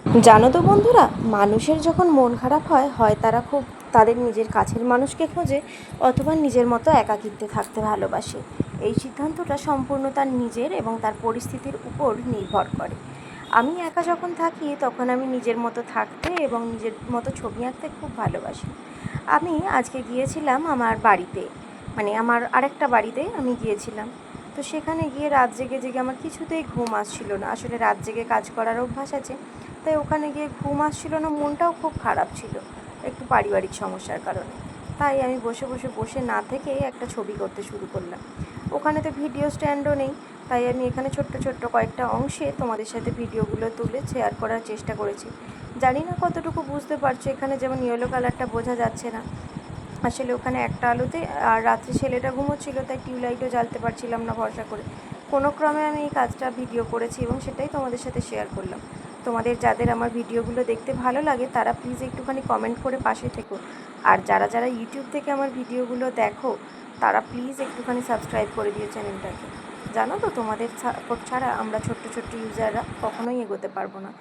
জানো তো বন্ধুরা, মানুষের যখন মন খারাপ হয় হয় তারা খুব তাদের নিজের কাছের মানুষকে খোঁজে, অথবা নিজের মতো একাকিত্বে থাকতে ভালোবাসে। এই সিদ্ধান্তটা সম্পূর্ণ তার নিজের এবং তার পরিস্থিতির উপর নির্ভর করে। আমি একা যখন থাকি তখন আমি নিজের মতো থাকতে এবং নিজের মতো ছবি আঁকতে খুব ভালোবাসি। আমি আজকে গিয়েছিলাম আমার বাড়িতে, মানে আমার আরেকটা বাড়িতে আমি গিয়েছিলাম। তো সেখানে গিয়ে রাত জেগে জেগে আমার কিছুতেই ঘুম আসছিল না। আসলে রাত জেগে কাজ করার অভ্যাস আছে, তাই ওখানে গিয়ে ঘুম আসছিল না, মনটাও খুব খারাপ ছিল একটু পারিবারিক সমস্যার কারণে। তাই আমি বসে না থেকে একটা ছবি করতে শুরু করলাম। ওখানে তো ভিডিও স্ট্যান্ডও নেই, তাই আমি এখানে ছোট্ট ছোট্ট কয়েকটা অংশে তোমাদের সাথে ভিডিওগুলো তুলে শেয়ার করার চেষ্টা করেছি। জানি না কতটুকু বুঝতে পারছো, এখানে যেমন ইয়েলো কালারটা বোঝা যাচ্ছে না, আসলে ওখানে একটা আলোতে, আর রাত্রে ছেলেটা ঘুমোচ্ছিল তাই টিউবলাইটও জ্বালতে পারছিলাম না ভরসা করে। কোনো ক্রমে আমি এই কাজটা ভিডিও করেছি এবং সেটাই তোমাদের সাথে শেয়ার করলাম। তোমাদের যাদের আমার ভিডিওগুলো দেখতে ভালো লাগে তারা প্লিজ একটুখানি কমেন্ট করে পাশে থেকো। আর যারা যারা ইউটিউব থেকে আমার ভিডিওগুলো দেখো তারা প্লিজ একটুখানি সাবস্ক্রাইব করে দিও চ্যানেলটাকে। জানো তো, তোমাদের সাপোর্ট ছাড়া আমরা ছোট্ট ছোট্ট ইউজাররা কখনোই এগোতে পারবো না।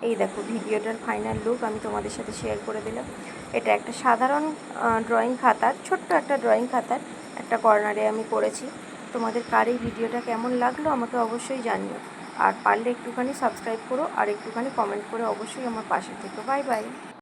এই দেখো ভিডিওটার ফাইনাল লুক আমি তোমাদের সাথে শেয়ার করে দিলাম। এটা একটা সাধারণ ড্রয়িং খাতার, ছোট্ট একটা ড্রয়িং খাতার একটা কর্নারে আমি করেছি। তোমাদের কার এই ভিডিওটা কেমন লাগলো আমাকে অবশ্যই জানিও। আর পারলে একটুখানি সাবস্ক্রাইব করো আর একটুখানি কমেন্ট করে অবশ্যই আমার পাশে থেকো। Bye bye.